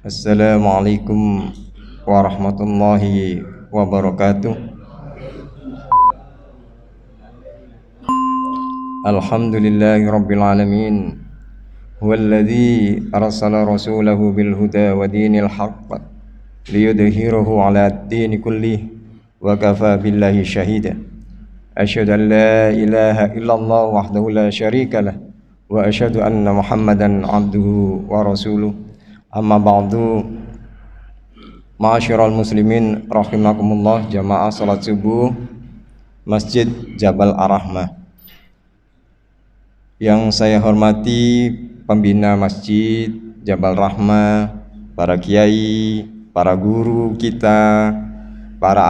Assalamualaikum warahmatullahi wabarakatuh. Alhamdulillahi rabbil alamin. Huwallazi arsala rasulahu bil huda wa dinil haqq liyudhhirahu 'ala ad-din kullih wa kafa billahi shahida. Asyhadu an la ilaha illallah wahdahu la syarika lah wa asyhadu anna Muhammadan 'abduhu wa rasuluh. Amma ba'du, ma'asyiral muslimin rahimakumullah, jamaah salat subuh Masjid Jabal Ar-Rahmah. Yang saya hormati pembina Masjid Jabal Rahmah, para kiai, para guru kita, para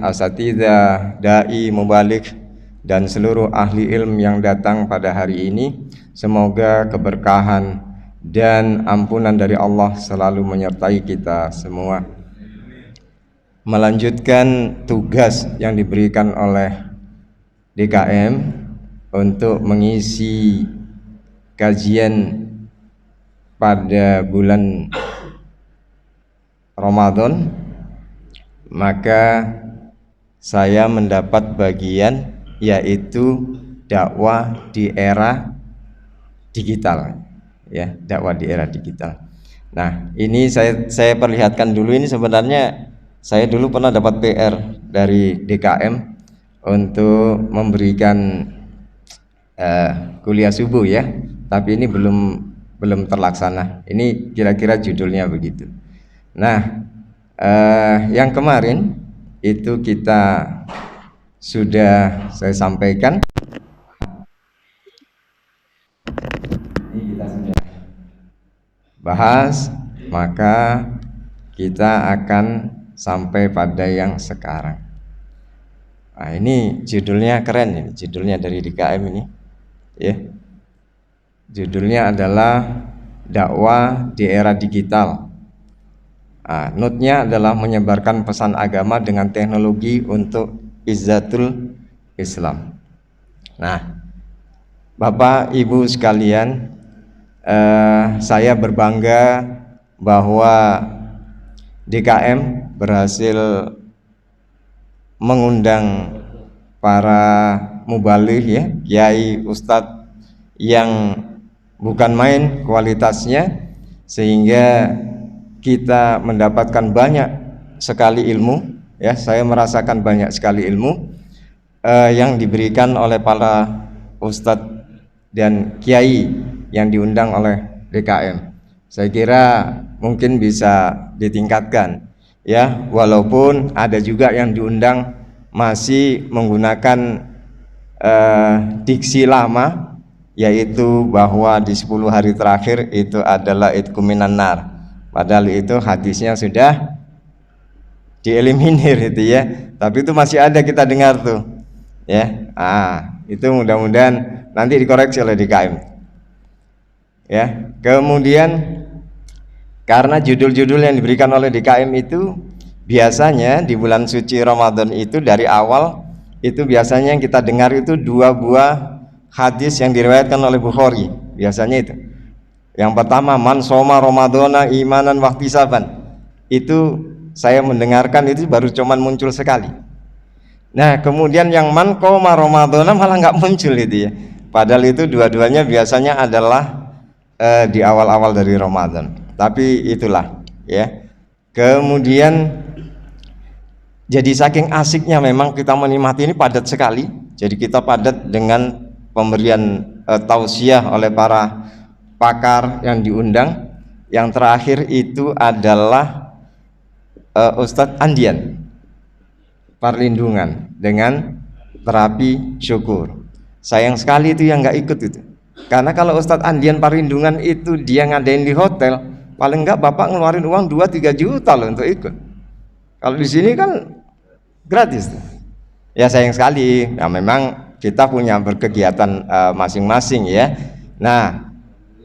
asatidzah, dai, mubalik, dan seluruh ahli ilmu yang datang pada hari ini. Semoga keberkahan dan ampunan dari Allah selalu menyertai kita semua. Melanjutkan tugas yang diberikan oleh DKM untuk mengisi kajian pada bulan Ramadan, maka saya mendapat bagian yaitu dakwah di era digital. Ya, dakwah di era digital. Nah, ini saya perlihatkan dulu. Ini sebenarnya saya dulu pernah dapat PR dari DKM untuk memberikan kuliah subuh ya, tapi ini belum terlaksana. Ini kira-kira judulnya begitu. Nah, yang kemarin itu kita sudah saya sampaikan. Bahas, maka kita akan sampai pada yang sekarang. Nah, ini judulnya keren, ini judulnya dari DKM ini, ya. Judulnya adalah dakwah di era digital. Nah, note-nya adalah menyebarkan pesan agama dengan teknologi untuk izzatul Islam. Nah, Bapak Ibu sekalian, saya berbangga bahwa DKM berhasil mengundang para mubaligh ya, kiai, ustadz yang bukan main kualitasnya, sehingga kita mendapatkan banyak sekali ilmu ya. Saya merasakan banyak sekali ilmu yang diberikan oleh para ustadz dan kiai yang diundang oleh DKM. Saya kira mungkin bisa ditingkatkan ya, walaupun ada juga yang diundang masih menggunakan diksi lama, yaitu bahwa di 10 hari terakhir itu adalah itqu minan nar, padahal itu hadisnya sudah dieliminir itu ya, tapi itu masih ada kita dengar tuh ya. Itu mudah-mudahan nanti dikoreksi oleh DKM. Ya, kemudian karena judul-judul yang diberikan oleh DKM itu biasanya di bulan suci Ramadan itu dari awal itu biasanya yang kita dengar itu 2 buah hadis yang diriwayatkan oleh Bukhari. Biasanya itu. Yang pertama, man shoma ramadhana imanan wahtisaban. Itu saya mendengarkan itu baru cuman muncul sekali. Nah, kemudian yang man qoma ramadhana malah nggak muncul itu ya. Padahal itu dua-duanya biasanya adalah di awal-awal dari Ramadan. Tapi itulah ya. Kemudian jadi saking asiknya memang kita menikmati ini padat sekali. Jadi kita padat dengan pemberian tausiah oleh para pakar yang diundang. Yang terakhir itu adalah Ustadz Andian, perlindungan dengan terapi syukur. Sayang sekali itu yang nggak ikut itu. Karena kalau Ustadz Andian Parindungan itu dia ngadain di hotel, paling enggak Bapak ngeluarin uang 2-3 juta loh untuk ikut. Kalau di sini kan gratis. Ya sayang sekali. Nah, memang kita punya berkegiatan masing-masing ya. Nah,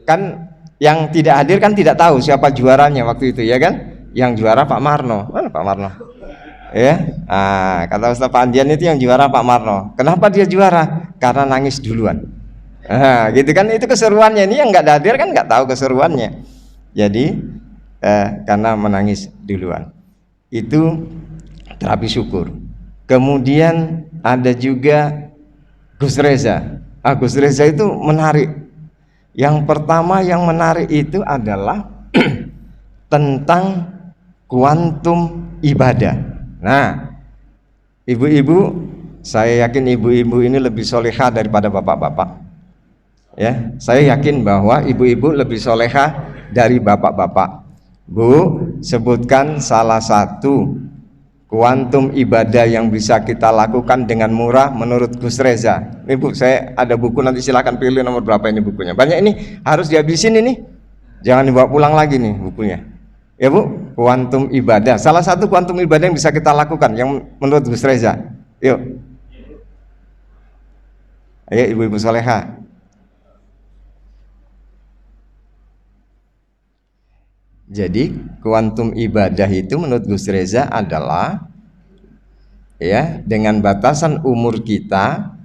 kan yang tidak hadir kan tidak tahu siapa juaranya waktu itu ya kan? Yang juara Pak Marno. Mana Pak Marno? Ya. Kata Ustadz Andian itu yang juara Pak Marno. Kenapa dia juara? Karena nangis duluan. Gitu kan, itu keseruannya. Ini yang nggak hadir kan nggak tahu keseruannya. Jadi karena menangis duluan. Itu terapi syukur. Kemudian ada juga Gus Reza. Gus Reza itu menarik. Yang pertama yang menarik itu adalah tentang kuantum ibadah. Nah, ibu-ibu, saya yakin ibu-ibu ini lebih solehah daripada bapak-bapak. Ya, saya yakin bahwa ibu-ibu lebih solehah dari bapak-bapak. Bu, sebutkan salah satu kuantum ibadah yang bisa kita lakukan dengan murah menurut Gus Reza. Ini Bu, saya ada buku, nanti silakan pilih nomor berapa ini bukunya. Banyak ini, harus dihabisin ini. Jangan dibawa pulang lagi nih bukunya. Ya Bu, kuantum ibadah. Salah satu kuantum ibadah yang bisa kita lakukan yang menurut Gus Reza. Yuk. Ayo ibu-ibu soleha. Jadi kuantum ibadah itu menurut Gus Reza adalah, ya, dengan batasan umur kita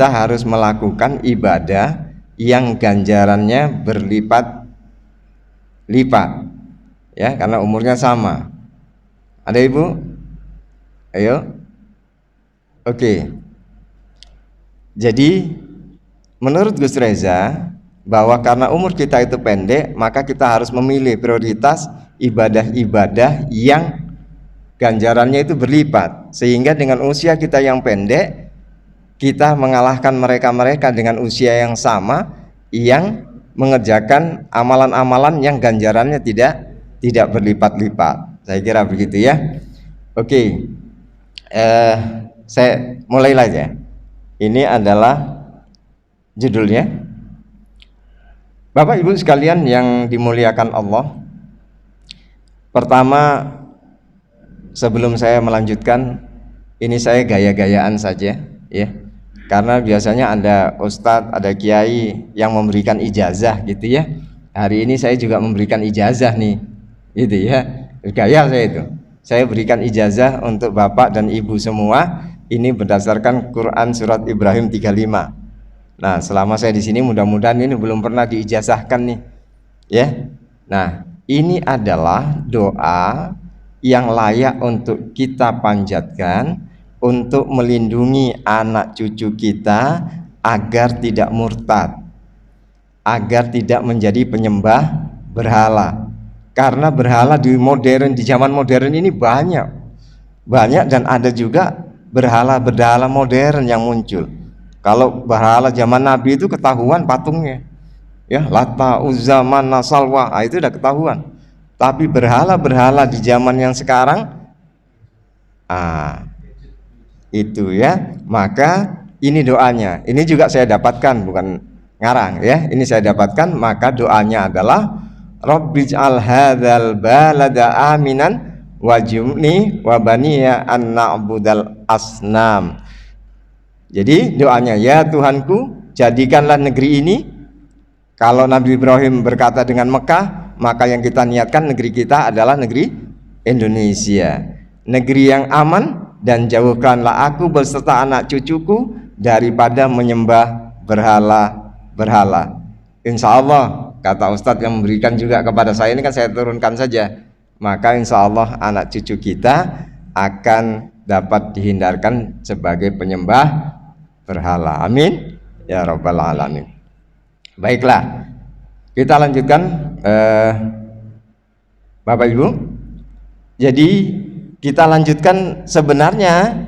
harus melakukan ibadah yang ganjarannya berlipat-lipat, ya, karena umurnya sama. Ada ibu? Ayo. Oke. Jadi menurut Gus Reza, bahwa karena umur kita itu pendek, maka kita harus memilih prioritas ibadah-ibadah yang ganjarannya itu berlipat, sehingga dengan usia kita yang pendek kita mengalahkan mereka-mereka dengan usia yang sama yang mengerjakan amalan-amalan yang ganjarannya tidak berlipat-lipat. Saya kira begitu ya. Oke, saya mulai aja. Ini adalah judulnya. Bapak Ibu sekalian yang dimuliakan Allah, pertama sebelum saya melanjutkan, ini saya gaya-gayaan saja, ya, karena biasanya ada ustadz, ada kiai yang memberikan ijazah gitu ya. Hari ini saya juga memberikan ijazah nih, gitu ya, gaya saya itu. Saya berikan ijazah untuk bapak dan ibu semua. Ini berdasarkan Quran surat Ibrahim 35. Nah, selama saya di sini mudah-mudahan ini belum pernah diijazahkan nih, ya. Nah, ini adalah doa yang layak untuk kita panjatkan untuk melindungi anak cucu kita agar tidak murtad, agar tidak menjadi penyembah berhala. Karena berhala di zaman modern ini banyak dan ada juga berhala modern yang muncul. Kalau berhala zaman Nabi itu ketahuan patungnya, ya, Lata, Uzza, Manna, Salwa, itu udah ketahuan. Tapi berhala di zaman yang sekarang, itu ya. Maka ini doanya. Ini juga saya dapatkan, bukan ngarang ya. Ini saya dapatkan. Maka doanya adalah Rabbij'al hadzal balada aminan waj'alni wa baniya an na'budal asnam. Jadi doanya, ya Tuhanku, jadikanlah negeri ini, kalau Nabi Ibrahim berkata dengan Mekah, maka yang kita niatkan negeri kita adalah negeri Indonesia, negeri yang aman, dan jauhkanlah aku beserta anak cucuku daripada menyembah berhala. Insya Allah, kata Ustadz yang memberikan juga kepada saya, ini kan saya turunkan saja, maka insya Allah anak cucu kita akan dapat dihindarkan sebagai penyembah berhala. Amin ya rabbal alamin. Baiklah, kita lanjutkan, Bapak Ibu. Jadi kita lanjutkan, sebenarnya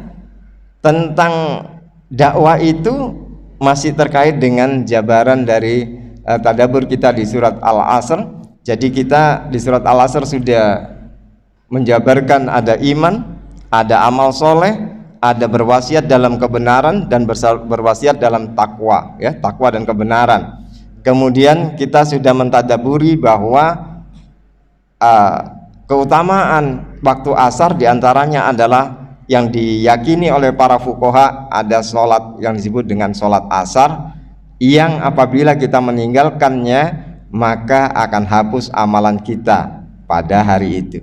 tentang dakwah itu masih terkait dengan jabaran dari tadabbur kita di surat Al-Asr. Jadi kita di surat Al-Asr sudah menjabarkan ada iman, ada amal soleh, ada berwasiat dalam kebenaran, dan berwasiat dalam takwa, ya, takwa dan kebenaran. Kemudian kita sudah mentadaburi bahwa keutamaan waktu asar diantaranya adalah yang diyakini oleh para fuqaha, ada sholat yang disebut dengan sholat asar, yang apabila kita meninggalkannya maka akan hapus amalan kita pada hari itu.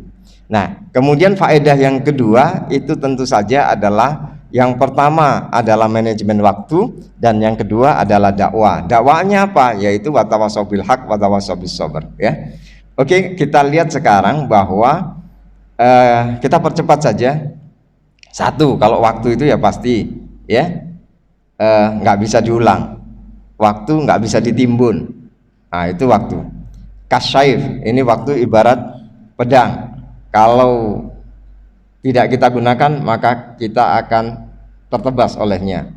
Nah, kemudian faedah yang kedua itu tentu saja adalah, yang pertama adalah manajemen waktu, dan yang kedua adalah dakwah. Dakwahnya apa? Yaitu watawasau bil haq watawasau bis sabr, ya. Oke, kita lihat sekarang bahwa kita percepat saja. Satu, kalau waktu itu ya pasti ya nggak bisa diulang, waktu nggak bisa ditimbun. Nah itu waktu. Kasyaif, ini waktu ibarat pedang. Kalau tidak kita gunakan maka kita akan tertebas olehnya.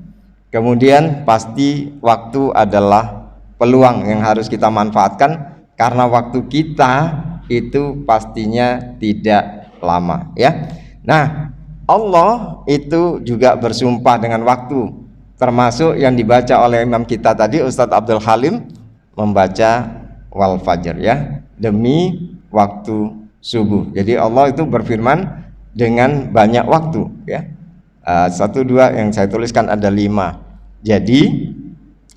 Kemudian pasti waktu adalah peluang yang harus kita manfaatkan, karena waktu kita itu pastinya tidak lama ya. Nah, Allah itu juga bersumpah dengan waktu, termasuk yang dibaca oleh imam kita tadi Ustadz Abdul Halim, membaca wal fajr ya, demi waktu subuh. Jadi Allah itu berfirman dengan banyak waktu ya. 1, 2 yang saya tuliskan ada 5. Jadi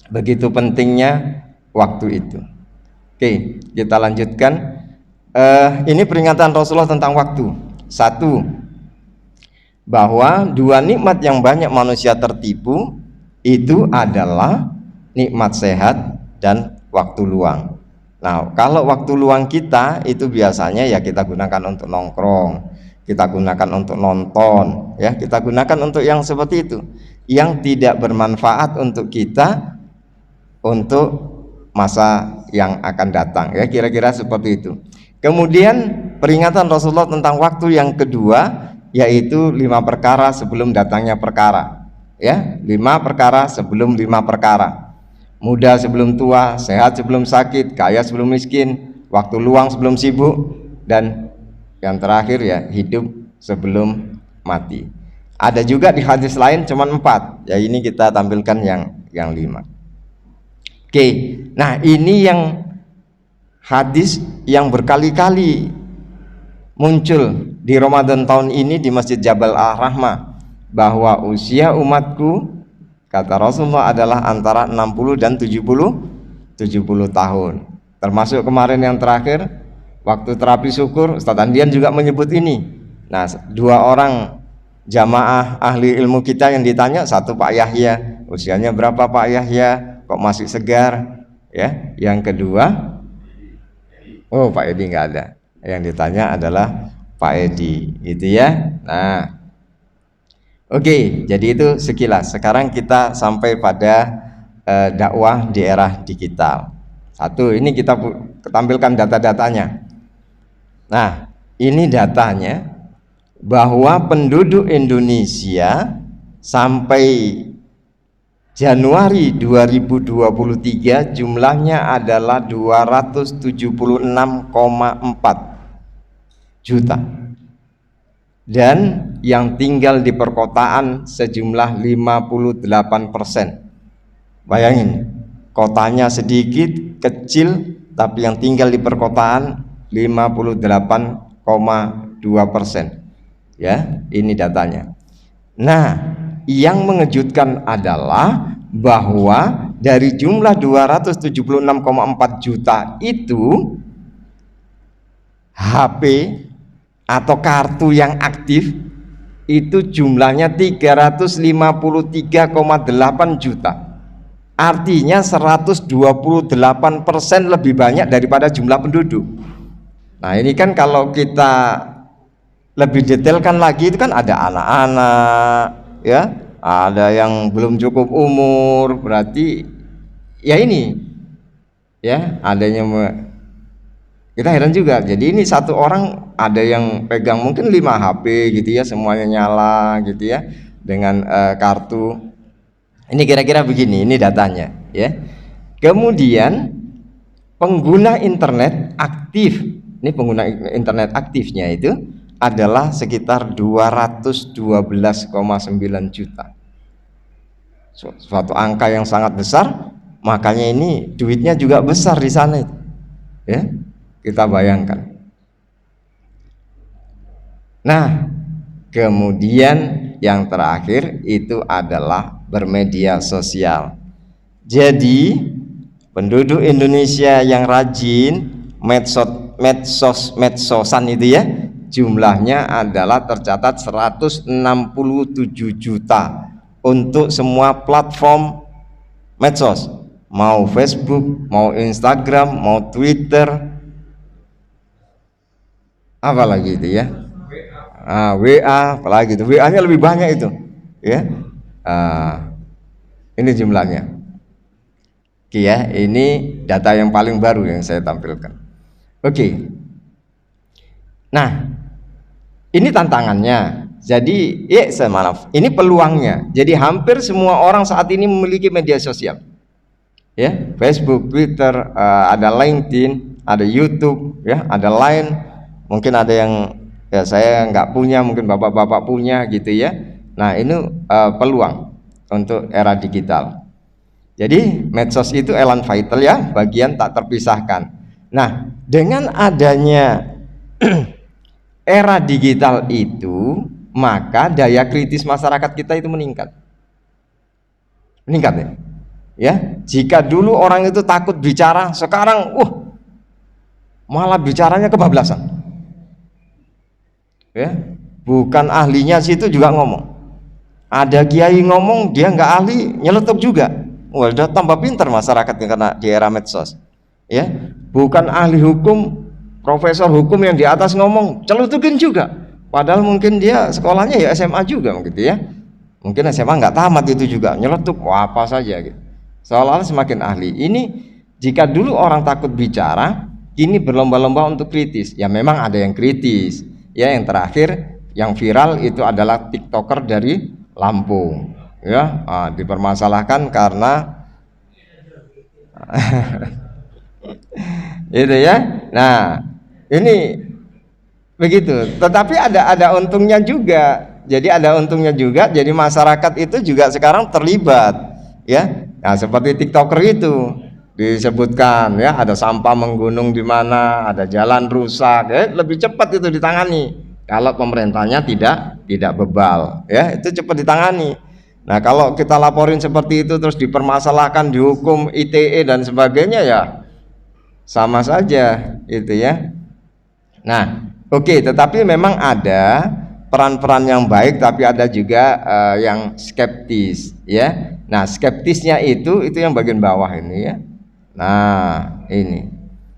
begitu pentingnya waktu itu. Oke, kita lanjutkan. Ini peringatan Rasulullah tentang waktu. 1, bahwa 2 nikmat yang banyak manusia tertipu itu adalah nikmat sehat dan waktu luang. Nah, kalau waktu luang kita itu biasanya ya kita gunakan untuk nongkrong, kita gunakan untuk nonton, ya kita gunakan untuk yang seperti itu, yang tidak bermanfaat untuk kita untuk masa yang akan datang, ya kira-kira seperti itu. Kemudian peringatan Rasulullah tentang waktu yang kedua, yaitu 5 perkara sebelum datangnya perkara, ya 5 perkara sebelum 5 perkara. Muda sebelum tua, sehat sebelum sakit, kaya sebelum miskin, waktu luang sebelum sibuk, dan yang terakhir ya hidup sebelum mati. Ada juga di hadis lain cuma 4, ya ini kita tampilkan yang 5. Oke, nah ini yang hadis yang berkali-kali muncul di Ramadan tahun ini di Masjid Jabal Ar-Rahmah, bahwa usia umatku kata Rasulullah adalah antara 60 dan 70 tahun. Termasuk kemarin yang terakhir waktu terapi syukur, Ustaz Andian juga menyebut ini. Nah, 2 orang jamaah ahli ilmu kita yang ditanya, 1 Pak Yahya, usianya berapa Pak Yahya? Kok masih segar? Ya, yang kedua, oh Pak Edi nggak ada. Yang ditanya adalah Pak Edi, gitu ya. Nah, oke, jadi itu sekilas. Sekarang kita sampai pada dakwah di era digital. 1, ini kita tampilkan data-datanya. Nah, ini datanya bahwa penduduk Indonesia sampai Januari 2023 jumlahnya adalah 276,4 juta. Dan yang tinggal di perkotaan sejumlah 58%. Bayangin, kotanya sedikit, kecil, tapi yang tinggal di perkotaan 58,2%. Ya, ini datanya. Nah, yang mengejutkan adalah bahwa dari jumlah 276,4 juta itu HP atau kartu yang aktif itu jumlahnya 353,8 juta. Artinya 128% lebih banyak daripada jumlah penduduk. Nah, ini kan kalau kita lebih detailkan lagi, itu kan ada anak-anak, ya, ada yang belum cukup umur, berarti ya ini, ya, adanya kita heran juga. Jadi ini 1 orang ada yang pegang mungkin 5 HP gitu ya, semuanya nyala gitu ya dengan kartu. Ini kira-kira begini, ini datanya ya. Kemudian pengguna internet aktif, ini pengguna internet aktifnya itu adalah sekitar 212,9 juta. Suatu angka yang sangat besar, makanya ini duitnya juga besar di sana itu. Ya, kita bayangkan. Nah, kemudian yang terakhir itu adalah bermedia sosial. Jadi penduduk Indonesia yang rajin medsosan itu ya, jumlahnya adalah tercatat 167 juta untuk semua platform medsos, mau Facebook, mau Instagram, mau Twitter, apalagi itu ya, WA, apalagi itu, WA-nya lebih banyak itu, ya. Ini jumlahnya. Oke ya, ini data yang paling baru yang saya tampilkan. Oke. Nah, ini tantangannya. Jadi, maaf, ini peluangnya. Jadi hampir semua orang saat ini memiliki media sosial. Ya, Facebook, Twitter, ada LinkedIn, ada YouTube, ya, ada Line. Mungkin ada yang ya saya nggak punya, mungkin bapak-bapak punya gitu ya. Nah, ini peluang untuk era digital. Jadi medsos itu element vital ya, bagian tak terpisahkan. Nah, dengan adanya era digital itu, maka daya kritis masyarakat kita itu meningkat. Meningkat ya? Ya, jika dulu orang itu takut bicara, sekarang malah bicaranya kebablasan. Ya, bukan ahlinya situ juga ngomong. Ada kiai ngomong dia nggak ahli, nyeletuk juga. Wah, udah tambah pintar masyarakat karena di era medsos. Ya, bukan ahli hukum, profesor hukum yang di atas ngomong, celutukin juga. Padahal mungkin dia sekolahnya ya SMA juga gitu ya. Mungkin SMA nggak tamat itu juga, nyeletuk apa saja gitu. Seolah-olah semakin ahli. Ini jika dulu orang takut bicara, kini berlomba-lomba untuk kritis. Ya memang ada yang kritis. Ya, yang terakhir yang viral itu adalah TikToker dari Lampung. Ya, dipermasalahkan karena itu ya. Nah, ini begitu. Tetapi ada untungnya juga. Jadi ada untungnya juga. Jadi masyarakat itu juga sekarang terlibat. Ya, nah seperti TikToker itu disebutkan ya, ada sampah menggunung di mana, ada jalan rusak, lebih cepat itu ditangani kalau pemerintahnya tidak bebal, ya itu cepat ditangani. Nah kalau kita laporin seperti itu terus dipermasalahkan, dihukum ITE dan sebagainya ya sama saja itu ya. Nah oke, tetapi memang ada peran-peran yang baik, tapi ada juga yang skeptis ya. Nah skeptisnya itu yang bagian bawah ini ya. Nah ini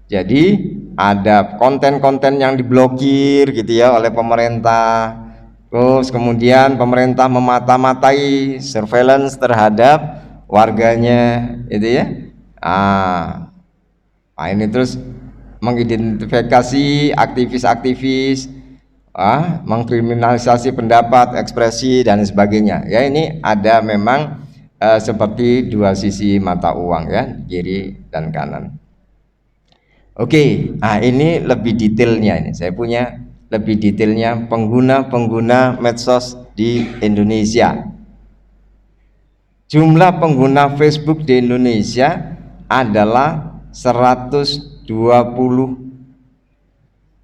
jadi ada konten-konten yang diblokir gitu ya oleh pemerintah. Terus kemudian pemerintah memata-matai surveillance terhadap warganya itu ya. Nah ini terus mengidentifikasi aktivis-aktivis, mengkriminalisasi pendapat, ekspresi dan sebagainya. Ya ini ada memang seperti dua sisi mata uang ya, kiri dan kanan. Oke, nah ini lebih detailnya ini. Saya punya lebih detailnya pengguna medsos di Indonesia. Jumlah pengguna Facebook di Indonesia adalah 120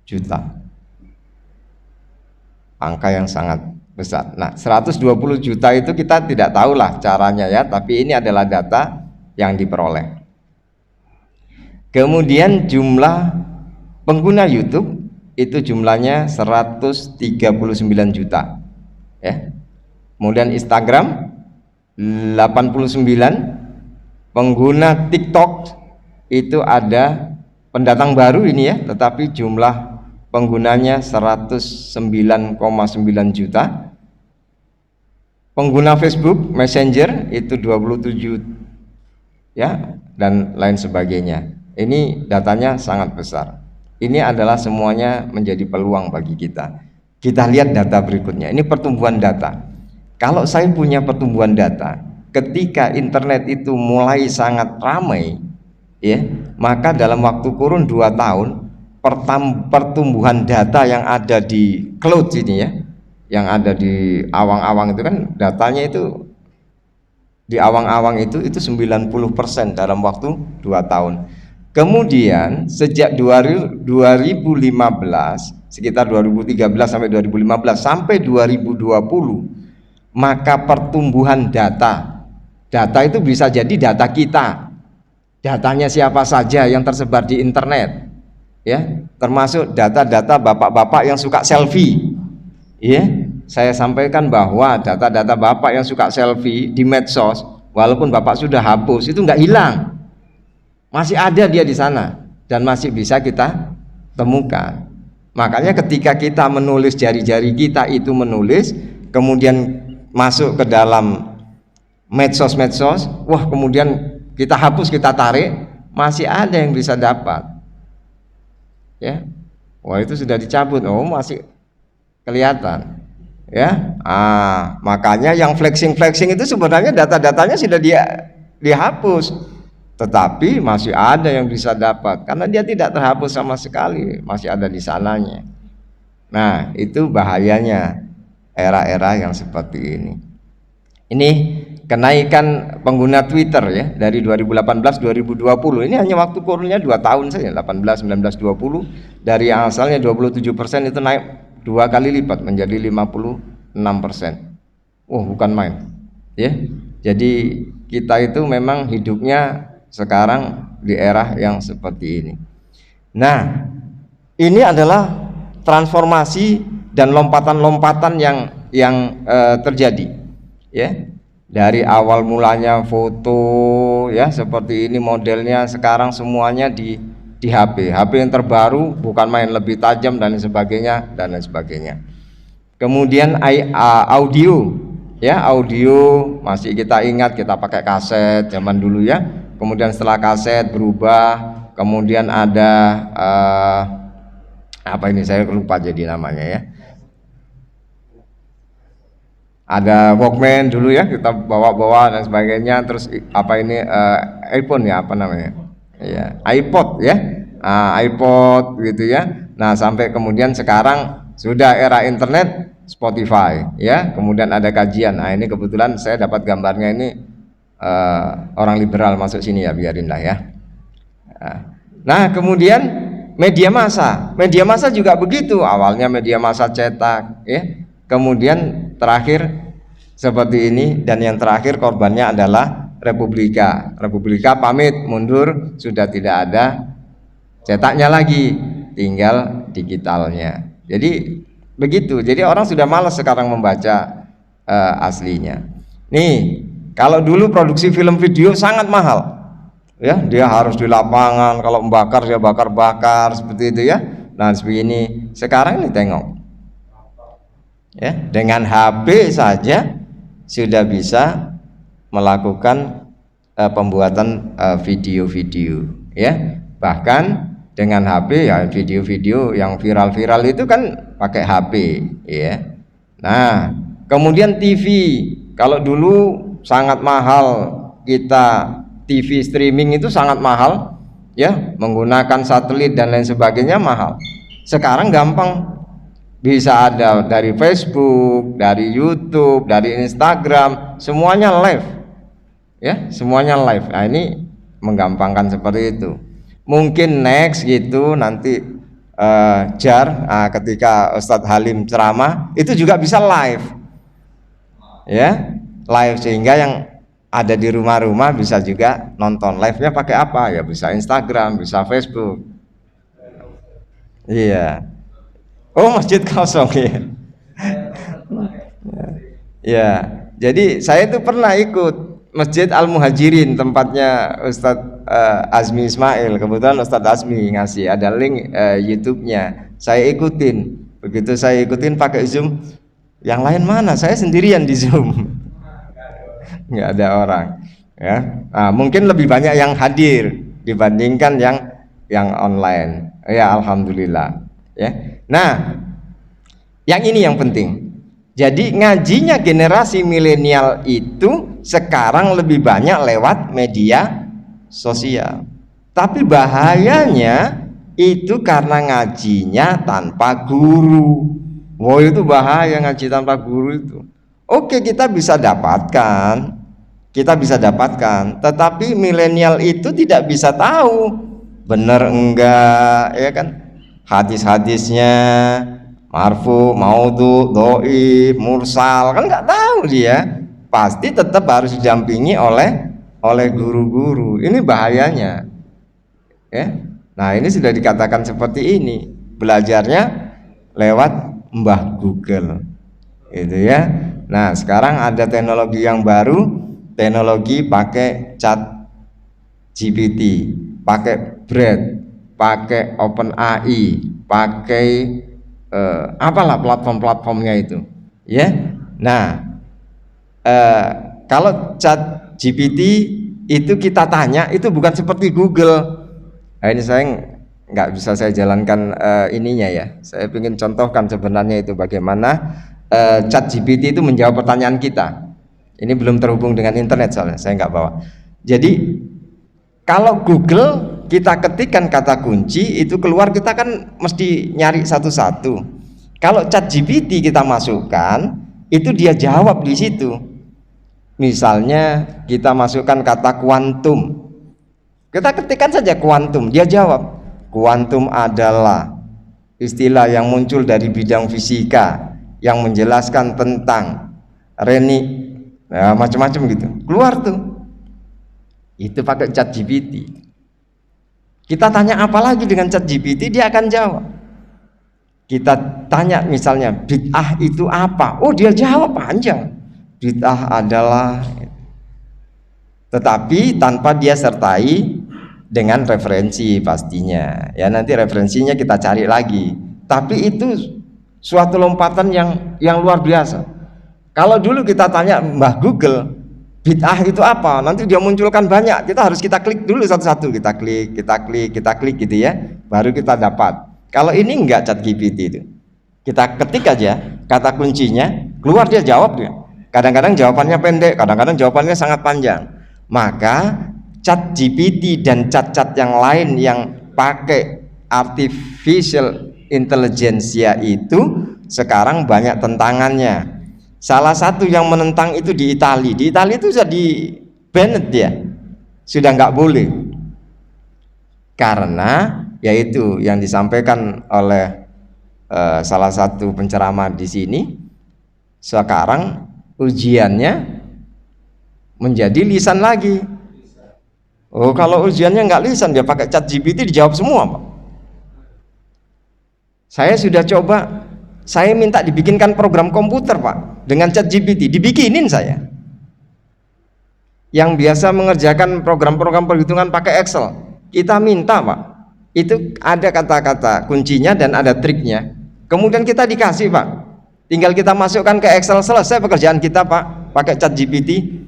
juta. Angka yang sangat besar. Nah, 120 juta itu kita tidak tahulah caranya ya, tapi ini adalah data yang diperoleh. Kemudian jumlah pengguna YouTube itu jumlahnya 139 juta. Ya. Kemudian Instagram 89, pengguna TikTok itu ada pendatang baru ini ya, tetapi jumlah penggunanya 109,9 juta. Pengguna Facebook Messenger itu 27 ya, dan lain sebagainya. Ini datanya sangat besar. Ini adalah semuanya menjadi peluang bagi kita. Kita lihat data berikutnya. Ini pertumbuhan data. Kalau saya punya pertumbuhan data, ketika internet itu mulai sangat ramai ya, maka dalam waktu kurun 2 tahun pertumbuhan data yang ada di cloud ini ya, yang ada di awang-awang itu kan, datanya itu di awang-awang itu 90% dalam waktu 2 tahun. Kemudian sejak 2015, sekitar 2013 sampai 2015 sampai 2020, maka pertumbuhan data itu bisa jadi data kita, datanya siapa saja yang tersebar di internet ya, termasuk data-data bapak-bapak yang suka selfie ya. Saya sampaikan bahwa data-data bapak yang suka selfie di medsos, walaupun bapak sudah hapus, itu nggak hilang, masih ada dia di sana dan masih bisa kita temukan Makanya ketika kita menulis, jari-jari kita itu menulis, kemudian masuk ke dalam medsos, wah kemudian kita hapus, kita tarik, masih ada yang bisa dapat. Ya, wah itu sudah dicabut, oh masih kelihatan. Ya, makanya yang flexing itu sebenarnya data-datanya sudah dihapus, tetapi masih ada yang bisa dapat karena dia tidak terhapus sama sekali, masih ada di sananya. Nah, itu bahayanya era-era yang seperti ini. Ini kenaikan pengguna Twitter ya dari 2018 2020 ini hanya waktu kurunnya 2 tahun saja, 18 19 20, dari yang asalnya 27% itu naik 2 kali lipat menjadi 56%. Oh, bukan main. Ya. Jadi kita itu memang hidupnya sekarang di era yang seperti ini. Nah, ini adalah transformasi dan lompatan-lompatan yang terjadi. Ya, dari awal mulanya foto ya seperti ini modelnya, sekarang semuanya di HP yang terbaru, bukan main, lebih tajam dan sebagainya. Kemudian audio ya, audio masih kita ingat, kita pakai kaset zaman dulu ya. Kemudian setelah kaset berubah, kemudian ada apa ini saya lupa jadi namanya ya. Ada Walkman dulu ya, kita bawa dan sebagainya. Terus apa ini iPhone ya, apa namanya ya, iPod ya, iPod gitu ya. Nah sampai kemudian sekarang sudah era internet, Spotify ya. Kemudian ada kajian. Nah ini kebetulan saya dapat gambarnya ini, orang liberal masuk sini ya, biarinlah ya. Nah kemudian media massa juga begitu. Awalnya media massa cetak ya, kemudian terakhir seperti ini, dan yang terakhir korbannya adalah Republika pamit mundur, sudah tidak ada cetaknya lagi, tinggal digitalnya. Jadi begitu, jadi orang sudah malas sekarang membaca aslinya. Nih, kalau dulu produksi film video sangat mahal ya, dia harus di lapangan, kalau membakar dia bakar seperti itu ya. Nah seperti ini, sekarang ini tengok ya, dengan HP saja sudah bisa melakukan pembuatan video-video ya. Bahkan dengan HP ya, video-video yang viral itu kan pakai HP ya. Nah kemudian TV, kalau dulu sangat mahal, kita TV streaming itu sangat mahal ya, menggunakan satelit dan lain sebagainya mahal. Sekarang gampang, bisa ada dari Facebook, dari YouTube, dari Instagram, semuanya live ya, semuanya live. Nah ini menggampangkan seperti itu. Mungkin next gitu nanti ketika Ustadz Halim ceramah itu juga bisa live ya, live, sehingga yang ada di rumah-rumah bisa juga nonton live-nya pakai apa ya, bisa Instagram, bisa Facebook. Iya. Oh masjid kosong ya. Ya, jadi saya itu pernah ikut Masjid Al-Muhajirin, tempatnya Ustadz Azmi Ismail. Kebetulan Ustadz Azmi ngasih ada link YouTube-nya. Saya ikutin. Begitu saya ikutin pakai Zoom, yang lain mana? Saya sendirian di Zoom. Nggak ada orang. Ya, mungkin lebih banyak yang hadir dibandingkan yang online. Ya alhamdulillah. Ya. Nah, yang ini yang penting. Jadi ngajinya generasi milenial itu sekarang lebih banyak lewat media sosial. Tapi bahayanya itu karena ngajinya tanpa guru. Wah itu bahaya, ngaji tanpa guru itu. Oke, kita bisa dapatkan, tetapi milenial itu tidak bisa tahu benar enggak, ya kan? Hadis-hadisnya marfu, maudhu, dhaif, mursal, kan nggak tahu dia. Pasti tetap harus didampingi oleh guru-guru. Ini bahayanya. Ya. Nah, ini sudah dikatakan seperti ini. Belajarnya lewat Mbah Google. Itu ya. Nah, sekarang ada teknologi yang baru, teknologi pakai chat GPT, pakai Bread, pakai OpenAI, pakai apalah platform-platformnya itu, ya. Nah, kalau ChatGPT itu kita tanya, itu bukan seperti Google. Nah, ini saya nggak bisa saya jalankan ininya ya. Saya ingin contohkan sebenarnya itu bagaimana ChatGPT itu menjawab pertanyaan kita. Ini belum terhubung dengan internet soalnya, saya nggak bawa. Jadi kalau Google kita ketikkan kata kunci itu keluar, kita kan mesti nyari satu-satu. Kalau ChatGPT kita masukkan, itu dia jawab di situ. Misalnya kita masukkan kata kuantum, kita ketikkan saja kuantum, dia jawab. Kuantum adalah istilah yang muncul dari bidang fisika yang menjelaskan tentang macam-macam gitu. Keluar tuh. Itu pakai ChatGPT. Kita tanya apa lagi dengan ChatGPT, dia akan jawab. Kita tanya misalnya bid'ah itu apa? Oh, dia jawab panjang. Bid'ah adalah, tetapi tanpa dia sertai dengan referensi pastinya. Ya, nanti referensinya kita cari lagi. Tapi itu suatu lompatan yang luar biasa. Kalau dulu kita tanya Mbah Google, bid'ah itu apa? Nanti dia munculkan banyak. Kita klik dulu satu-satu, kita klik gitu ya. Baru kita dapat. Kalau ini enggak ChatGPT itu. Kita ketik aja kata kuncinya, keluar dia jawab dia. Kadang-kadang jawabannya pendek, kadang-kadang jawabannya sangat panjang. Maka ChatGPT dan cat-cat yang lain yang pakai artificial intelligence itu sekarang banyak tentangannya. Salah satu yang menentang itu di Italia. Di Italia itu sudah di banned dia, sudah nggak boleh, karena yaitu yang disampaikan oleh salah satu penceramah di sini. Sekarang ujiannya menjadi lisan lagi. Oh, kalau ujiannya nggak lisan, dia pakai ChatGPT dijawab semua, Pak. Saya sudah coba, saya minta dibikinkan program komputer, Pak, dengan ChatGPT, dibikinin saya. Yang biasa mengerjakan program-program perhitungan pakai Excel, kita minta, Pak, itu ada kata-kata kuncinya dan ada triknya. Kemudian kita dikasih, Pak, tinggal kita masukkan ke Excel, selesai pekerjaan kita, Pak, pakai ChatGPT.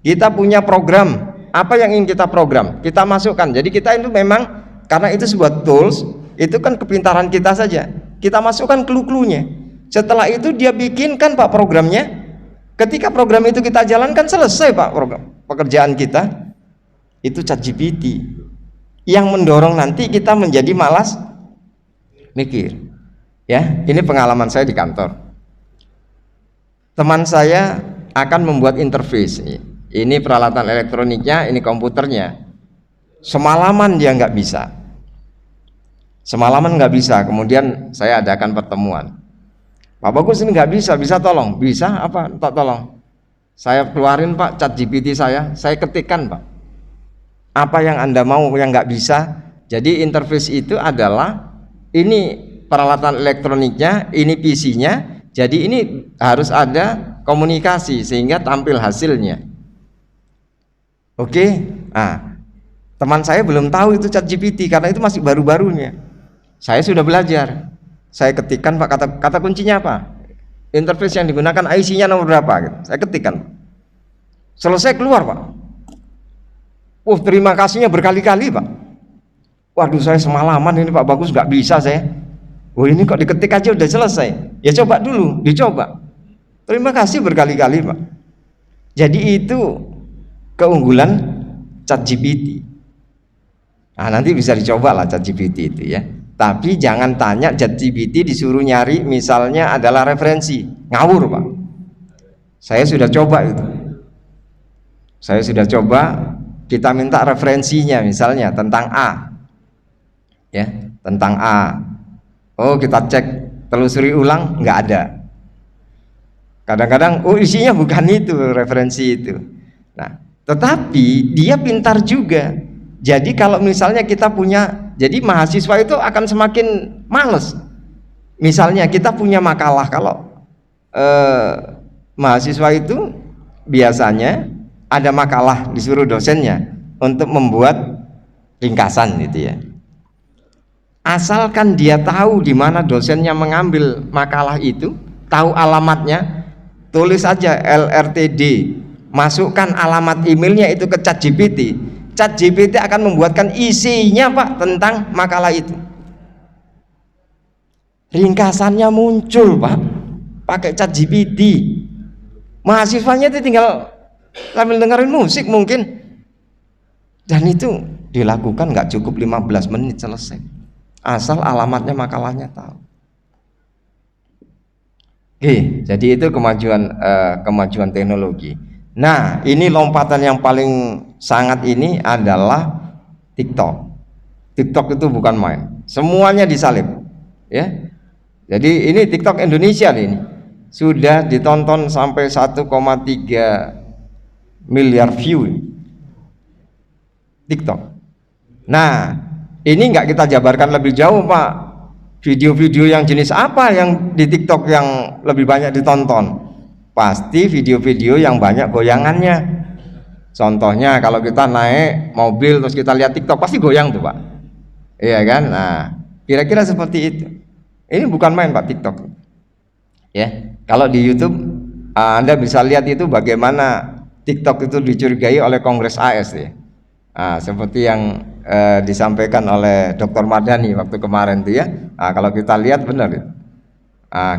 Kita punya program, apa yang ingin kita program, kita masukkan. Jadi kita itu memang, karena itu sebuah tools, itu kan kepintaran kita saja, kita masukkan clue-cluenya. Setelah itu dia bikinkan, Pak, programnya. Ketika program itu kita jalankan, selesai, Pak, program pekerjaan kita. Itu ChatGPT yang mendorong nanti kita menjadi malas mikir. Ya, ini pengalaman saya di kantor. Teman saya akan membuat interface. Ini peralatan elektroniknya, ini komputernya. Semalaman dia nggak bisa. Semalaman nggak bisa. Kemudian saya adakan pertemuan. Pak Bagus, ini nggak bisa, bisa tolong? Bisa apa? Tak tolong. Saya keluarin, Pak, ChatGPT saya ketikkan, Pak, apa yang Anda mau yang nggak bisa. Jadi interface itu adalah ini peralatan elektroniknya, ini PC-nya. Jadi ini harus ada komunikasi sehingga tampil hasilnya. Oke. Nah, teman saya belum tahu itu ChatGPT karena itu masih baru-barunya. Saya sudah belajar. Saya ketikkan, Pak, kata kuncinya apa? Interface yang digunakan IC-nya nomor berapa gitu. Saya ketikkan. Selesai keluar, Pak. Terima kasihnya berkali-kali, Pak. Waduh, saya semalaman ini, Pak Bagus, nggak bisa saya. Ini kok diketik aja udah selesai. Ya coba dulu, dicoba. Terima kasih berkali-kali, Pak. Jadi itu keunggulan ChatGPT. Nah, nanti bisa dicoba lah ChatGPT itu ya. Tapi jangan tanya ChatGPT disuruh nyari misalnya adalah referensi, ngawur, Pak. Saya sudah coba itu. Saya sudah coba, kita minta referensinya misalnya tentang A. Ya, tentang A. Oh, kita cek, telusuri ulang, nggak ada. Kadang-kadang isinya bukan itu, referensi itu. Nah, tetapi dia pintar juga. Jadi kalau misalnya kita punya, jadi mahasiswa itu akan semakin males. Misalnya kita punya makalah, kalau mahasiswa itu biasanya ada makalah disuruh dosennya untuk membuat ringkasan gitu ya. Asalkan dia tahu di mana dosennya mengambil makalah itu, tahu alamatnya, tulis saja LRTD, masukkan alamat emailnya itu ke ChatGPT. ChatGPT akan membuatkan isinya Pak tentang makalah itu. Ringkasannya muncul Pak, pakai ChatGPT. Mahasiswanya itu tinggal sambil dengerin musik mungkin. Dan itu dilakukan nggak cukup 15 menit selesai. Asal alamatnya makalahnya tahu. Oke, jadi itu kemajuan teknologi. Nah, ini lompatan yang paling sangat ini adalah TikTok. TikTok itu bukan main, semuanya disalib, ya. Jadi ini TikTok Indonesia ini sudah ditonton sampai 1,3 miliar view TikTok. Nah, ini nggak kita jabarkan lebih jauh Pak, video-video yang jenis apa yang di TikTok yang lebih banyak ditonton. Pasti video-video yang banyak goyangannya. Contohnya kalau kita naik mobil terus kita lihat TikTok pasti goyang tuh Pak, iya kan. Nah, kira-kira seperti itu. Ini bukan main Pak TikTok, ya. Kalau di YouTube Anda bisa lihat itu bagaimana TikTok itu dicurigai oleh Kongres AS, ya. Seperti yang disampaikan oleh Dr. Mardhani waktu kemarin tuh, ya. Kalau kita lihat benar itu.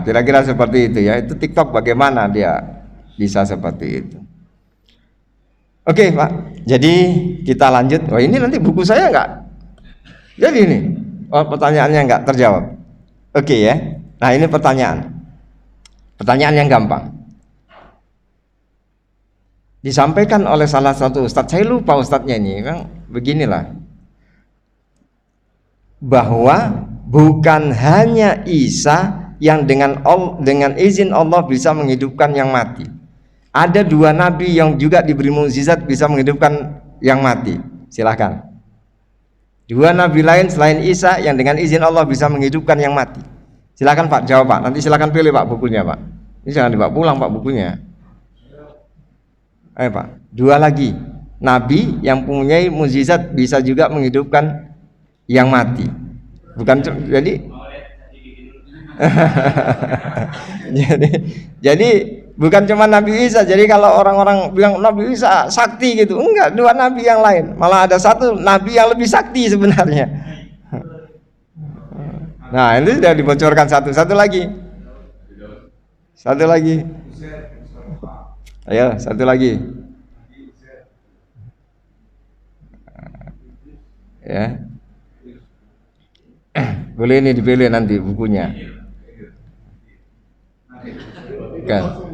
Kira-kira seperti itu, ya. Itu TikTok bagaimana dia bisa seperti itu. Oke Pak, jadi kita lanjut. Ini nanti buku saya enggak jadi ini pertanyaannya enggak terjawab. Oke, ya. Nah, ini pertanyaan yang gampang disampaikan oleh salah satu ustadz, saya lupa ustadznya ini, memang beginilah, bahwa bukan hanya Isa yang dengan izin Allah bisa menghidupkan yang mati. Ada 2 nabi yang juga diberi mukjizat bisa menghidupkan yang mati. Silahkan. 2 nabi lain selain Isa yang dengan izin Allah bisa menghidupkan yang mati. Silahkan Pak, jawab Pak. Nanti silahkan pilih Pak bukunya Pak. Ini jangan dibawa pulang Pak bukunya. Ayo Pak, 2 lagi nabi yang mempunyai mukjizat bisa juga menghidupkan yang mati. Bukan jadi jadi bukan cuma Nabi Isa. Jadi kalau orang-orang bilang Nabi Isa sakti gitu, enggak, 2 nabi yang lain. Malah ada 1 nabi yang lebih sakti sebenarnya. Nah, ini sudah dibocorkan satu lagi. Ayo, 1 lagi. Ya. Boleh ini dipilih nanti bukunya. Kan.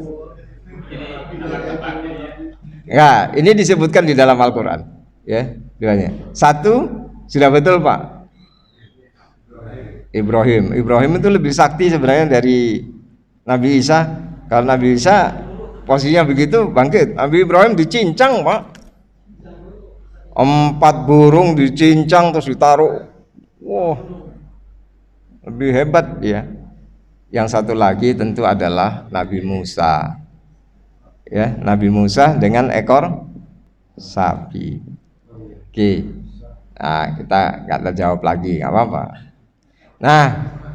Ya, ini disebutkan di dalam Al-Qur'an, ya, 2-nya. 1 sudah betul, Pak. Ibrahim itu lebih sakti sebenarnya dari Nabi Isa. Kalau Nabi Isa posisinya begitu bangkit, Nabi Ibrahim dicincang, Pak. 4 burung dicincang terus ditaruh. Wah, lebih hebat ya. Yang 1 lagi tentu adalah Nabi Musa, ya, Nabi Musa dengan ekor sapi. Oke, nah kita nggak terjawab lagi, nggak apa-apa. Nah,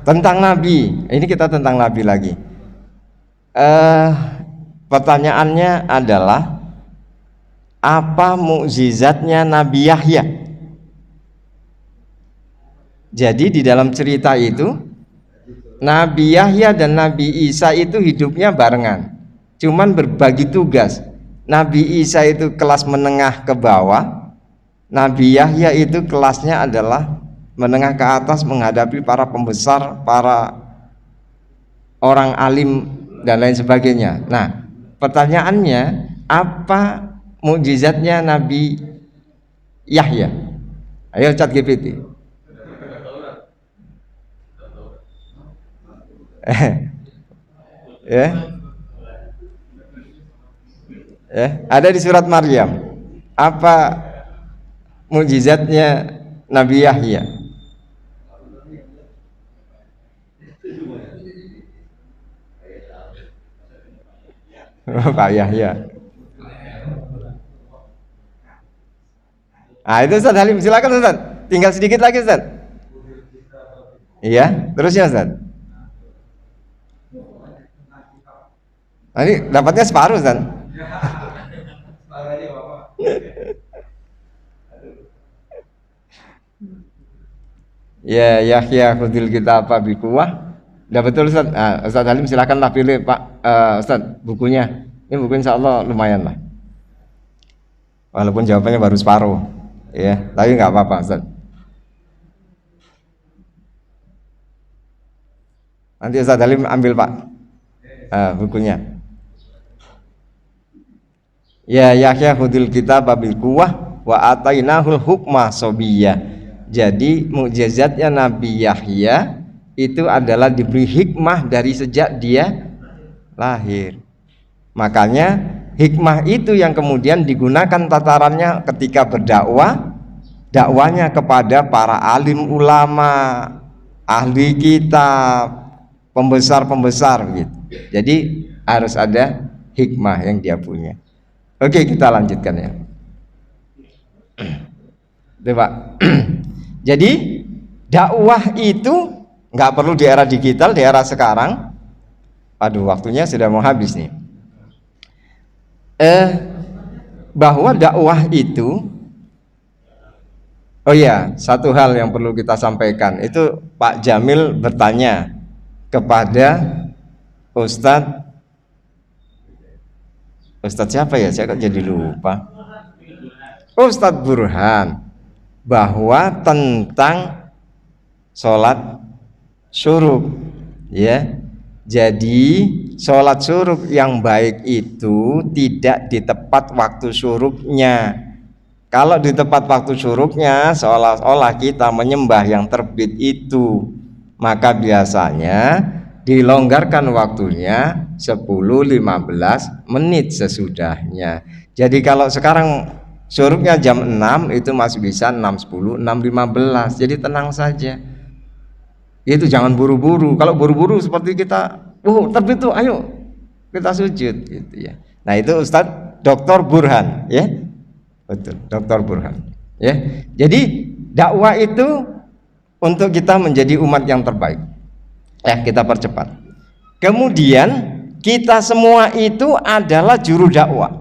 tentang Nabi, ini kita tentang Nabi lagi. Pertanyaannya adalah apa mukjizatnya Nabi Yahya? Jadi di dalam cerita itu Nabi Yahya dan Nabi Isa itu hidupnya barengan, cuman berbagi tugas. Nabi Isa itu kelas menengah ke bawah, Nabi Yahya itu kelasnya adalah menengah ke atas menghadapi para pembesar, para orang alim dan lain sebagainya. Nah, pertanyaannya apa mukjizatnya Nabi Yahya? Ayo ChatGPT. Ya, ada di surat Maryam. Apa mukjizatnya Nabi Yahya? Pak Yahya. Itu Ustaz Halim, silakan Ustaz. Tinggal sedikit lagi Ustaz. Iya, terusnya Ustaz. Nanti dapatnya separuh Ustaz. Ya Yahya khudil kita apa bikuah. Udah betul Ustaz. Ustaz Halim silakanlah pilih Pak Ustaz bukunya. Ini buku insya Allah lumayan lah. Walaupun jawabannya baru separuh, ya, tapi nggak apa-apa Ustaz. Nanti Ustaz Halim ambil Pak bukunya. Ya Yahya khudil kita babil kuwah wa atainahul hukma sobiyah. Jadi mukjizatnya Nabi Yahya itu adalah diberi hikmah dari sejak dia lahir. Makanya hikmah itu yang kemudian digunakan tatarannya ketika berdakwah, dakwanya kepada para alim ulama, ahli kitab, pembesar-pembesar gitu. Jadi harus ada hikmah yang dia punya. Oke, kita lanjutkan ya. Pak. Jadi dakwah itu nggak perlu di era digital, di era sekarang. Aduh, waktunya sudah mau habis nih. Bahwa dakwah itu, oh ya, satu hal yang perlu kita sampaikan itu Pak Jamil bertanya kepada Ustadz siapa ya? Saya kok jadi lupa. Ustadz Burhan, bahwa tentang sholat syuruk, ya. Jadi sholat syuruk yang baik itu tidak di tepat waktu syuruknya. Kalau di tepat waktu syuruknya seolah-olah kita menyembah yang terbit itu, maka biasanya dilonggarkan waktunya 10-15 menit sesudahnya. Jadi kalau sekarang syuruknya jam 6 itu masih bisa 6.10, 6.15. Jadi tenang saja. Itu jangan buru-buru. Kalau buru-buru seperti kita, terbit tuh, ayo kita sujud gitu ya. Nah, itu Ustadz Dr. Burhan, ya. Betul, Dr. Burhan. Ya. Jadi dakwah itu untuk kita menjadi umat yang terbaik. Ya, kita percepat. Kemudian kita semua itu adalah juru dakwah.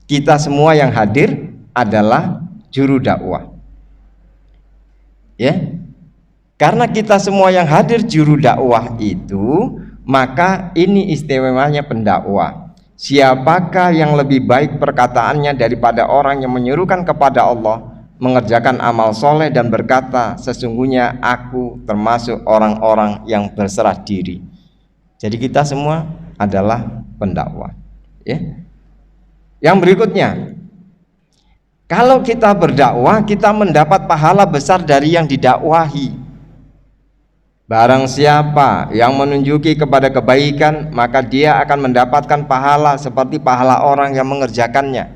Kita semua yang hadir adalah juru dakwah. Ya. Karena kita semua yang hadir juru dakwah itu, maka ini istimewanya pendakwah. Siapakah yang lebih baik perkataannya daripada orang yang menyerukan kepada Allah, mengerjakan amal soleh dan berkata, sesungguhnya aku termasuk orang-orang yang berserah diri. Jadi kita semua adalah pendakwah. Ya. Yang berikutnya, kalau kita berdakwah, kita mendapat pahala besar dari yang didakwahi. Barang siapa yang menunjuki kepada kebaikan, maka dia akan mendapatkan pahala seperti pahala orang yang mengerjakannya.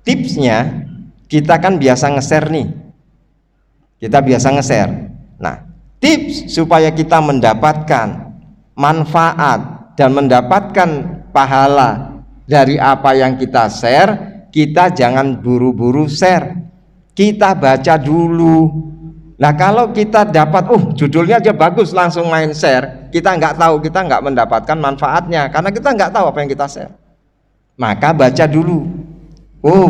Tipsnya, kita kan biasa nge-share nih. Kita biasa nge-share. Nah, tips supaya kita mendapatkan manfaat dan mendapatkan pahala dari apa yang kita share, kita jangan buru-buru share. Kita baca dulu. Nah, kalau kita dapat, judulnya aja bagus, langsung main share, kita nggak tahu, kita nggak mendapatkan manfaatnya, karena kita nggak tahu apa yang kita share. Maka baca dulu.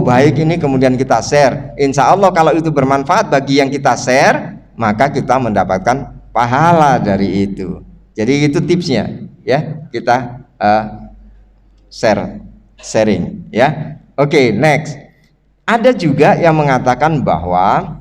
Baik ini, kemudian kita share. Insya Allah kalau itu bermanfaat bagi yang kita share, maka kita mendapatkan pahala dari itu. Jadi itu tipsnya, ya. Kita sharing, ya. Oke, next. Ada juga yang mengatakan bahwa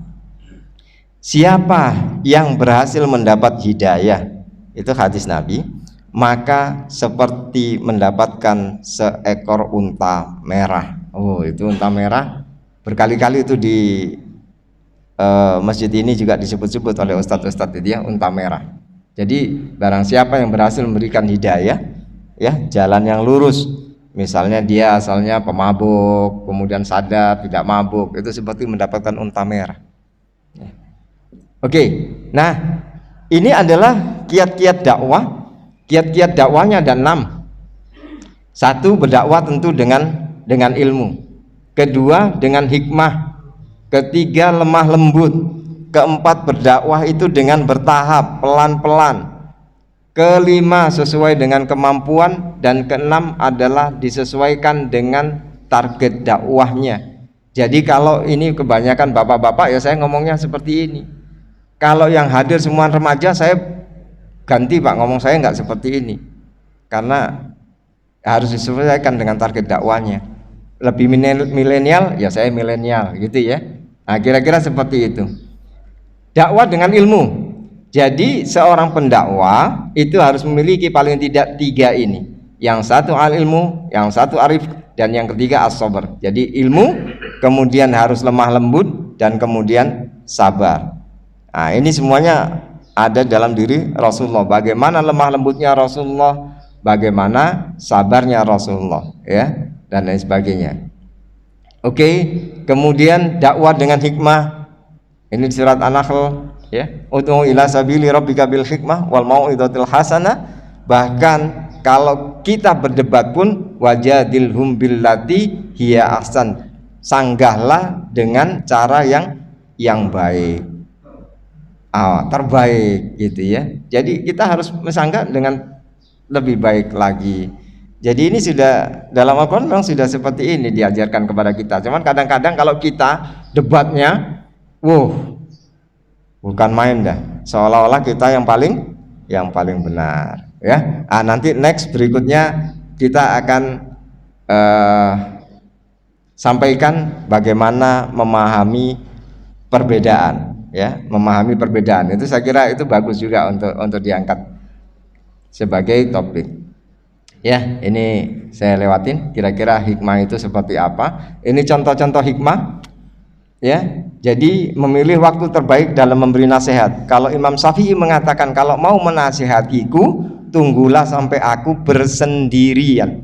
siapa yang berhasil mendapat hidayah, itu hadis Nabi, maka seperti mendapatkan seekor unta merah. Itu unta merah berkali-kali itu di masjid ini juga disebut-sebut oleh ustadz-ustadz itu ya, unta merah. Jadi barang siapa yang berhasil memberikan hidayah, ya, jalan yang lurus, misalnya dia asalnya pemabuk, kemudian sadar tidak mabuk, itu seperti mendapatkan unta merah. Oke, nah ini adalah kiat-kiat dakwah. Kiat-kiat dakwahnya ada 6. Satu, berdakwah tentu dengan ilmu. Kedua, dengan hikmah. Ketiga, lemah lembut. Keempat, berdakwah itu dengan bertahap, pelan-pelan. Kelima, sesuai dengan kemampuan. Dan keenam adalah disesuaikan dengan target dakwahnya. Jadi kalau ini kebanyakan bapak-bapak, ya saya ngomongnya seperti ini. Kalau yang hadir semua remaja, saya ganti Pak, ngomong saya nggak seperti ini. Karena harus disesuaikan dengan target dakwahnya. Lebih milenial, ya saya milenial gitu ya. Nah, kira-kira seperti itu. Dakwah dengan ilmu. Jadi seorang pendakwah itu harus memiliki paling tidak 3 ini. Yang satu al-ilmu, yang satu arif, dan yang ketiga as-sabar. Jadi ilmu, kemudian harus lemah lembut, dan kemudian sabar. Nah, ini semuanya ada dalam diri Rasulullah. Bagaimana lemah lembutnya Rasulullah, bagaimana sabarnya Rasulullah, ya, dan lain sebagainya. Oke, kemudian dakwah dengan hikmah. Ini surat An-Nahl, ya. Ud'u ila sabili rabbika bil hikmah wal mau'izatil hasanah. Bahkan kalau kita berdebat pun wajadilhum billati hiya ahsan. Sanggahlah dengan cara yang baik. Terbaik gitu ya. Jadi kita harus mensanggah dengan lebih baik lagi. Jadi ini sudah dalam Al-Quran memang sudah seperti ini diajarkan kepada kita. Cuman kadang-kadang kalau kita debatnya, bukan main dah. Seolah-olah kita yang paling benar, ya. Nanti next berikutnya kita akan sampaikan bagaimana memahami perbedaan, ya, memahami perbedaan. Itu saya kira itu bagus juga untuk diangkat sebagai topik. Ya, ini saya lewatin. Kira-kira hikmah itu seperti apa? Ini contoh-contoh hikmah. Ya, jadi memilih waktu terbaik dalam memberi nasihat. Kalau Imam Syafi'i mengatakan kalau mau menasihatiku, tunggulah sampai aku bersendirian.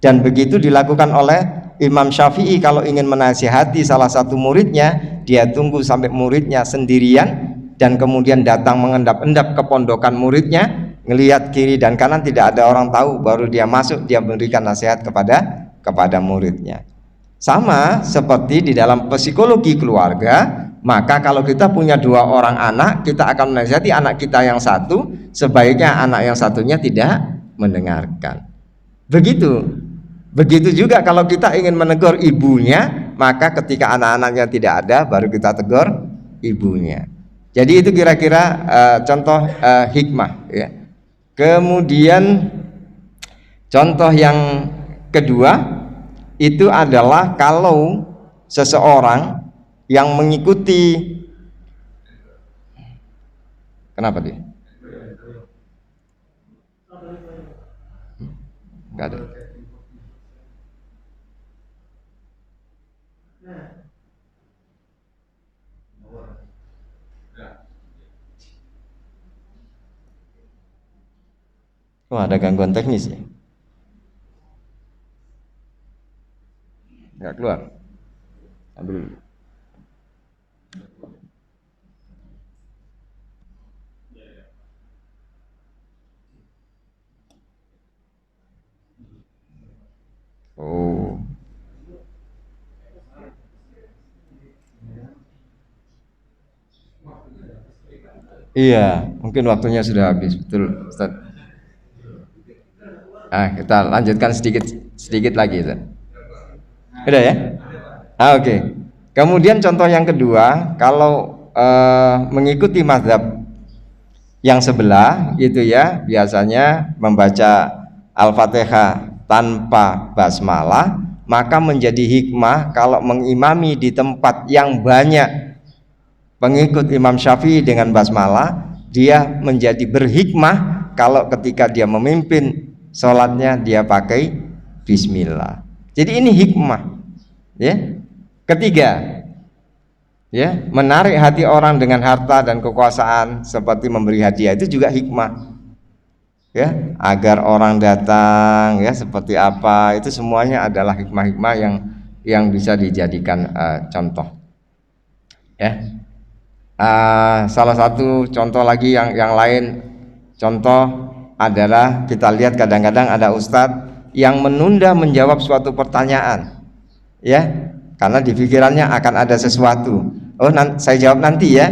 Dan begitu dilakukan oleh Imam Syafi'i kalau ingin menasihati salah satu muridnya, dia tunggu sampai muridnya sendirian dan kemudian datang mengendap-endap ke pondokan muridnya, ngelihat kiri dan kanan tidak ada orang tahu, baru dia masuk, dia memberikan nasihat kepada muridnya. Sama seperti di dalam psikologi keluarga, maka kalau kita punya 2 orang anak, kita akan menasihati anak kita yang satu, sebaiknya anak yang satunya tidak mendengarkan. Begitu juga kalau kita ingin menegur ibunya, maka ketika anak-anaknya tidak ada, baru kita tegur ibunya. Jadi itu kira-kira contoh hikmah, ya. Kemudian contoh yang kedua itu adalah kalau seseorang yang mengikuti, kenapa dia? Enggak ada. Ada gangguan teknis ya? Nggak keluar. Ambil. Iya, mungkin waktunya sudah habis, betul, Ustaz. Kita lanjutkan sedikit lagi, Ustaz. Udah ya? Oke. Kemudian contoh yang kedua, kalau mengikuti mazhab yang sebelah itu ya, biasanya membaca Al-Fatihah tanpa basmalah, maka menjadi hikmah kalau mengimami di tempat yang banyak pengikut Imam Syafi'i dengan basmalah, dia menjadi berhikmah kalau ketika dia memimpin sholatnya dia pakai bismillah. Jadi ini hikmah, ya. Ketiga, ya, menarik hati orang dengan harta dan kekuasaan seperti memberi hadiah, itu juga hikmah, ya, agar orang datang, ya, seperti apa, itu semuanya adalah hikmah-hikmah yang bisa dijadikan contoh, ya. Salah satu contoh lagi yang lain, contoh adalah kita lihat kadang-kadang ada ustadz yang menunda menjawab suatu pertanyaan, ya, karena di pikirannya akan ada sesuatu. Saya jawab nanti ya.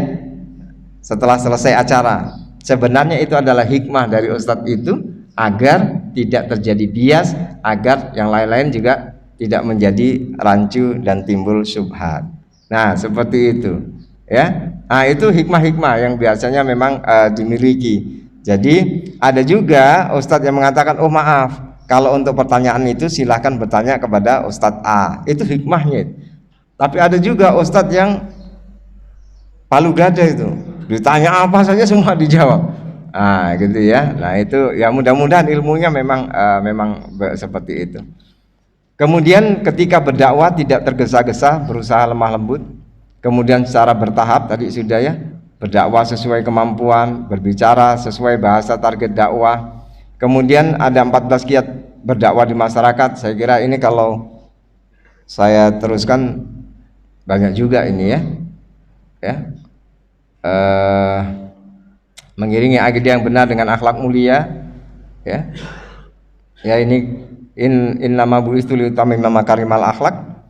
setelah selesai acara. Sebenarnya itu adalah hikmah dari ustadz itu agar tidak terjadi bias, agar yang lain-lain juga tidak menjadi rancu dan timbul syubhat. Nah, seperti itu ya. Nah, itu hikmah-hikmah yang biasanya memang dimiliki. Jadi ada juga ustadz yang mengatakan, oh maaf, kalau untuk pertanyaan itu silahkan bertanya kepada ustadz A, itu hikmahnya. Tapi ada juga ustadz yang palu gada, itu ditanya apa saja semua dijawab. Nah, gitu ya. Nah, itu ya mudah-mudahan ilmunya memang seperti itu. Kemudian ketika berdakwah tidak tergesa-gesa, berusaha lemah lembut. Kemudian secara bertahap tadi sudah ya, berdakwah sesuai kemampuan, berbicara sesuai bahasa target dakwah. Kemudian ada 14 kiat berdakwah di masyarakat. Saya kira ini kalau saya teruskan banyak juga ini ya. Mengiringi akidah yang benar dengan akhlak mulia ya. Ya, ini innama bu'istu liutammima makarimal akhlak.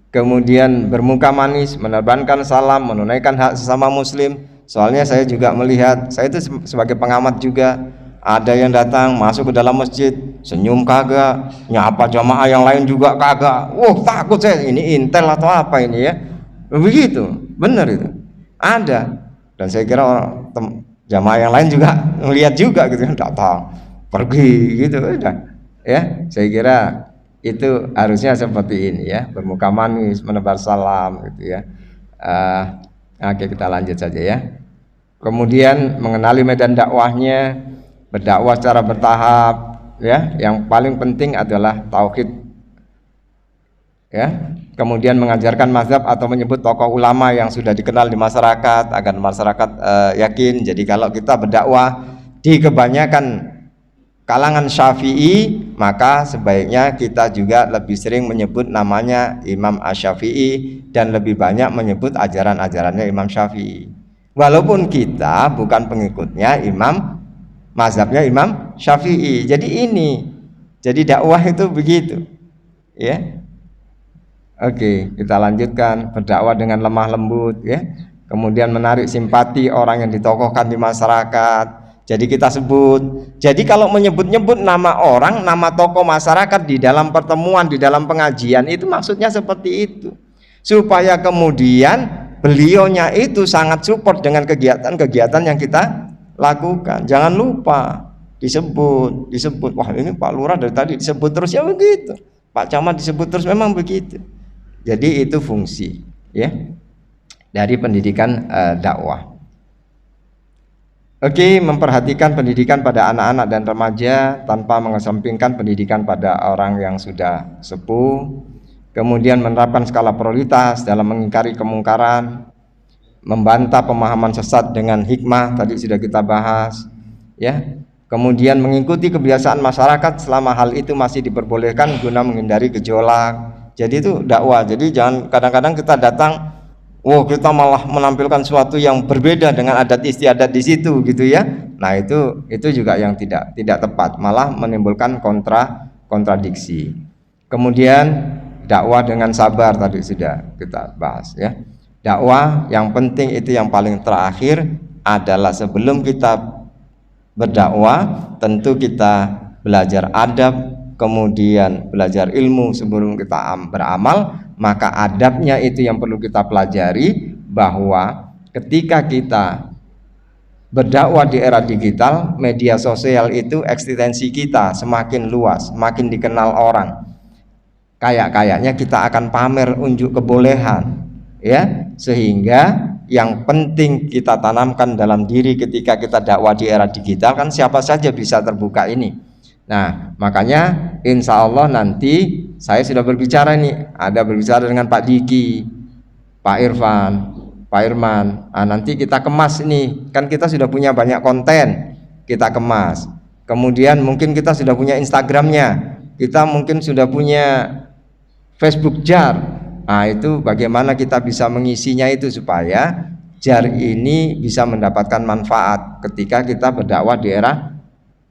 Kemudian bermuka manis, menerbangkan salam, menunaikan hak sesama muslim. Soalnya saya juga melihat, saya itu sebagai pengamat juga, ada yang datang masuk ke dalam masjid senyum kagak, nyapa jamaah yang lain juga kagak. Takut saya, ini intel atau apa ini ya. Begitu, benar itu ada. Dan saya kira jamaah yang lain juga melihat juga gitu, datang pergi gitu udah ya. Saya kira itu harusnya seperti ini ya, bermuka manis, menebar salam gitu ya. Oke, kita lanjut saja ya. Kemudian mengenali medan dakwahnya, berdakwah secara bertahap ya. Yang paling penting adalah tauhid ya. Kemudian mengajarkan mazhab atau menyebut tokoh ulama yang sudah dikenal di masyarakat agar masyarakat yakin. Jadi kalau kita berdakwah di kebanyakan kalangan Syafi'i, maka sebaiknya kita juga lebih sering menyebut namanya Imam Asy-Syafi'i dan lebih banyak menyebut ajaran-ajarannya Imam Syafi'i. Walaupun kita bukan pengikutnya mazhabnya Imam Syafi'i. Jadi dakwah itu begitu. Ya. Oke, kita lanjutkan, berdakwah dengan lemah lembut ya. Kemudian menarik simpati orang yang ditokohkan di masyarakat. Jadi kita sebut. Jadi kalau menyebut-nyebut nama orang, nama tokoh masyarakat di dalam pertemuan, di dalam pengajian, itu maksudnya seperti itu. Supaya kemudian beliaunya itu sangat support dengan kegiatan-kegiatan yang kita lakukan. Jangan lupa disebut. Wah, ini Pak Lurah dari tadi disebut terus ya begitu. Pak Camat disebut terus, memang begitu. Jadi itu fungsi ya dari pendidikan dakwah. Oke, memperhatikan pendidikan pada anak-anak dan remaja tanpa mengesampingkan pendidikan pada orang yang sudah sepuh. Kemudian menerapkan skala prioritas dalam mengingkari kemungkaran, membantah pemahaman sesat dengan hikmah, tadi sudah kita bahas ya. Kemudian mengikuti kebiasaan masyarakat selama hal itu masih diperbolehkan guna menghindari gejolak. Jadi itu dakwah. Jadi jangan kadang-kadang kita datang, kita malah menampilkan sesuatu yang berbeda dengan adat istiadat di situ gitu ya. Nah, itu juga yang tidak tepat, malah menimbulkan kontradiksi. Kemudian dakwah dengan sabar tadi sudah kita bahas ya. Dakwah yang penting itu yang paling terakhir adalah sebelum kita berdakwah tentu kita belajar adab, kemudian belajar ilmu sebelum kita beramal. Maka adabnya itu yang perlu kita pelajari, bahwa ketika kita berdakwah di era digital, media sosial itu eksistensi kita semakin luas, semakin dikenal orang. Kayaknya kita akan pamer unjuk kebolehan ya, sehingga yang penting kita tanamkan dalam diri ketika kita dakwah di era digital, kan siapa saja bisa terbuka ini. Nah, makanya insya Allah nanti saya sudah berbicara dengan Pak Diki, Pak Irfan, Pak Irman. Nanti kita kemas ini, kan kita sudah punya banyak konten, kita kemas. Kemudian mungkin kita sudah punya Instagramnya, kita mungkin sudah punya Facebook Jar. Itu bagaimana kita bisa mengisinya itu supaya Jar ini bisa mendapatkan manfaat ketika kita berdakwah di era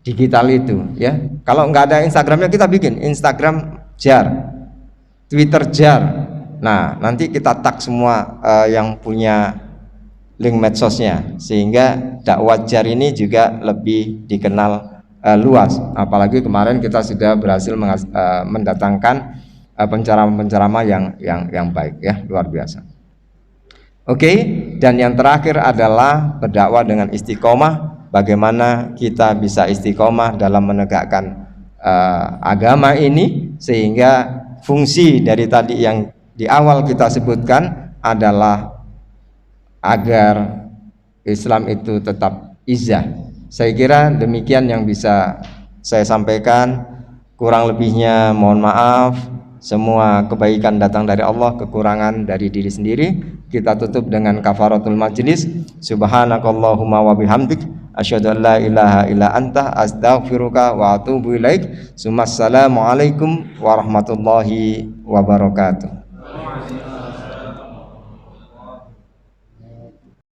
digital itu ya. Kalau nggak ada Instagramnya, kita bikin Instagram Jar, Twitter Jar. Nah, nanti kita tag semua yang punya link medsosnya, sehingga dakwah jar ini juga lebih dikenal luas. Apalagi kemarin kita sudah berhasil mendatangkan penceramah-penceramah yang baik, ya, luar biasa. Oke, dan yang terakhir adalah berdakwah dengan istiqomah. Bagaimana kita bisa istiqomah dalam menegakkan agama ini, sehingga fungsi dari tadi yang di awal kita sebutkan adalah agar Islam itu tetap izzah. Saya kira demikian yang bisa saya sampaikan. Kurang lebihnya mohon maaf. Semua kebaikan datang dari Allah, kekurangan dari diri sendiri. Kita tutup dengan kafaratul majlis. Subhanakallahumma wa bihamdik, asyhadu an la ilaha illa anta, astaghfiruka wa atubu ilaik. Assalamualaikum warahmatullahi wabarakatuh.